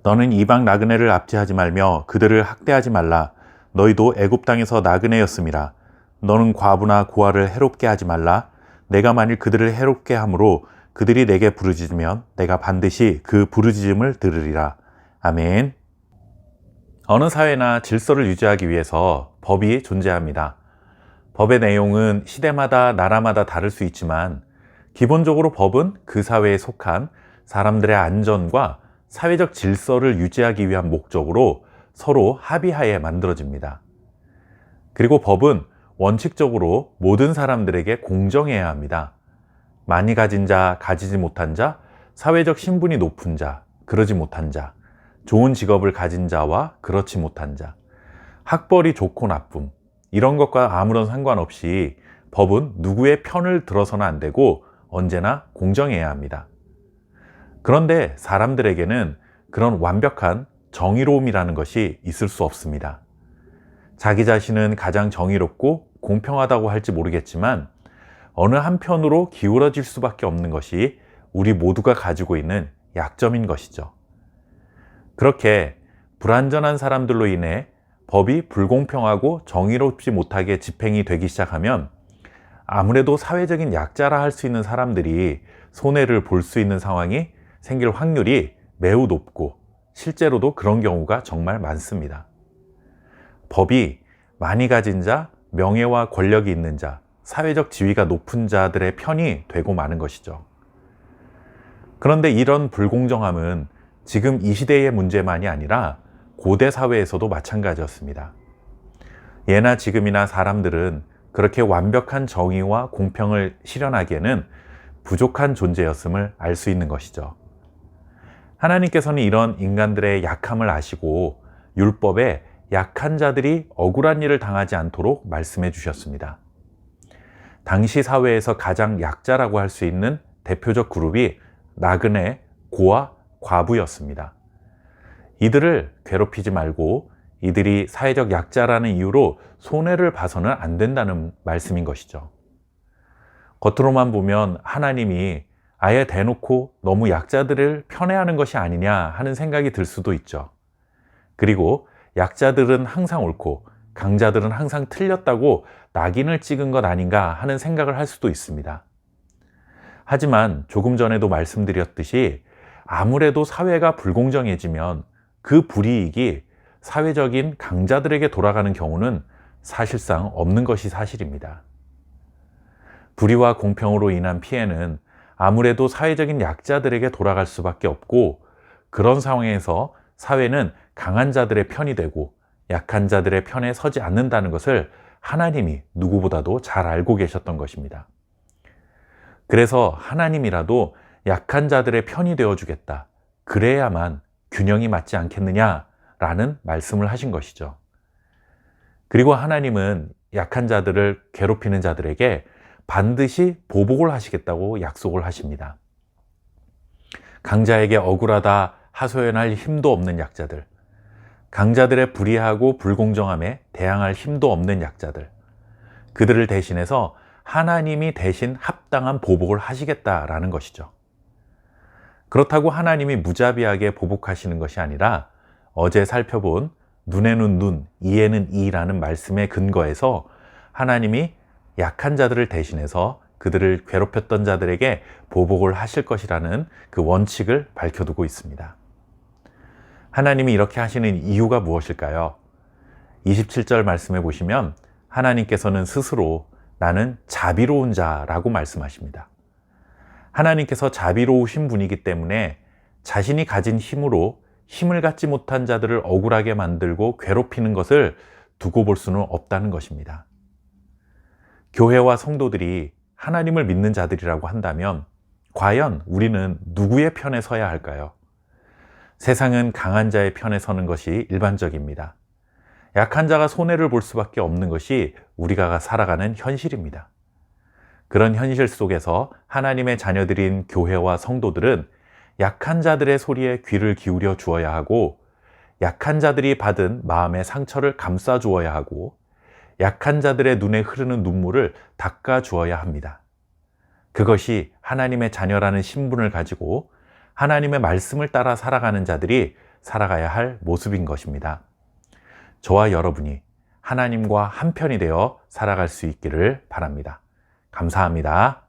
너는 이방 나그네를 압제하지 말며 그들을 학대하지 말라. 너희도 애굽 땅에서 나그네였음이라. 너는 과부나 고아를 해롭게 하지 말라. 내가 만일 그들을 해롭게 함으로 그들이 내게 부르짖으면 내가 반드시 그 부르짖음을 들으리라. 아멘. 어느 사회나 질서를 유지하기 위해서 법이 존재합니다. 법의 내용은 시대마다 나라마다 다를 수 있지만 기본적으로 법은 그 사회에 속한 사람들의 안전과 사회적 질서를 유지하기 위한 목적으로 서로 합의하에 만들어집니다. 그리고 법은 원칙적으로 모든 사람들에게 공정해야 합니다. 많이 가진 자, 가지지 못한 자, 사회적 신분이 높은 자, 그러지 못한 자, 좋은 직업을 가진 자와 그렇지 못한 자, 학벌이 좋고 나쁨, 이런 것과 아무런 상관없이 법은 누구의 편을 들어서는 안 되고 언제나 공정해야 합니다. 그런데 사람들에게는 그런 완벽한 정의로움이라는 것이 있을 수 없습니다. 자기 자신은 가장 정의롭고 공평하다고 할지 모르겠지만 어느 한편으로 기울어질 수밖에 없는 것이 우리 모두가 가지고 있는 약점인 것이죠. 그렇게 불완전한 사람들로 인해 법이 불공평하고 정의롭지 못하게 집행이 되기 시작하면 아무래도 사회적인 약자라 할 수 있는 사람들이 손해를 볼 수 있는 상황이 생길 확률이 매우 높고 실제로도 그런 경우가 정말 많습니다. 법이 많이 가진 자, 명예와 권력이 있는 자, 사회적 지위가 높은 자들의 편이 되고 마는 것이죠. 그런데 이런 불공정함은 지금 이 시대의 문제만이 아니라 고대 사회에서도 마찬가지였습니다. 예나 지금이나 사람들은 그렇게 완벽한 정의와 공평을 실현하기에는 부족한 존재였음을 알 수 있는 것이죠. 하나님께서는 이런 인간들의 약함을 아시고 율법에 약한 자들이 억울한 일을 당하지 않도록 말씀해 주셨습니다. 당시 사회에서 가장 약자라고 할 수 있는 대표적 그룹이 나그네, 고아, 과부였습니다. 이들을 괴롭히지 말고 이들이 사회적 약자라는 이유로 손해를 봐서는 안 된다는 말씀인 것이죠. 겉으로만 보면 하나님이 아예 대놓고 너무 약자들을 편애하는 것이 아니냐 하는 생각이 들 수도 있죠. 그리고 약자들은 항상 옳고 강자들은 항상 틀렸다고 낙인을 찍은 것 아닌가 하는 생각을 할 수도 있습니다. 하지만 조금 전에도 말씀드렸듯이 아무래도 사회가 불공정해지면 그 불이익이 사회적인 강자들에게 돌아가는 경우는 사실상 없는 것이 사실입니다. 불의와 공평으로 인한 피해는 아무래도 사회적인 약자들에게 돌아갈 수밖에 없고 그런 상황에서 사회는 강한 자들의 편이 되고 약한 자들의 편에 서지 않는다는 것을 하나님이 누구보다도 잘 알고 계셨던 것입니다. 그래서 하나님이라도 약한 자들의 편이 되어주겠다. 그래야만 균형이 맞지 않겠느냐라는 말씀을 하신 것이죠. 그리고 하나님은 약한 자들을 괴롭히는 자들에게 반드시 보복을 하시겠다고 약속을 하십니다. 강자에게 억울하다 하소연할 힘도 없는 약자들, 강자들의 불의하고 불공정함에 대항할 힘도 없는 약자들, 그들을 대신해서 하나님이 대신 합당한 보복을 하시겠다라는 것이죠. 그렇다고 하나님이 무자비하게 보복하시는 것이 아니라 어제 살펴본 눈에는 눈, 이에는 이라는 말씀에 근거해서 하나님이 약한 자들을 대신해서 그들을 괴롭혔던 자들에게 보복을 하실 것이라는 그 원칙을 밝혀두고 있습니다. 하나님이 이렇게 하시는 이유가 무엇일까요? 27절 말씀해 보시면 하나님께서는 스스로 나는 자비로운 자라고 말씀하십니다. 하나님께서 자비로우신 분이기 때문에 자신이 가진 힘으로 힘을 갖지 못한 자들을 억울하게 만들고 괴롭히는 것을 두고 볼 수는 없다는 것입니다. 교회와 성도들이 하나님을 믿는 자들이라고 한다면 과연 우리는 누구의 편에 서야 할까요? 세상은 강한 자의 편에 서는 것이 일반적입니다. 약한 자가 손해를 볼 수밖에 없는 것이 우리가 살아가는 현실입니다. 그런 현실 속에서 하나님의 자녀들인 교회와 성도들은 약한 자들의 소리에 귀를 기울여 주어야 하고 약한 자들이 받은 마음의 상처를 감싸 주어야 하고 약한 자들의 눈에 흐르는 눈물을 닦아 주어야 합니다. 그것이 하나님의 자녀라는 신분을 가지고 하나님의 말씀을 따라 살아가는 자들이 살아가야 할 모습인 것입니다. 저와 여러분이 하나님과 한편이 되어 살아갈 수 있기를 바랍니다. 감사합니다.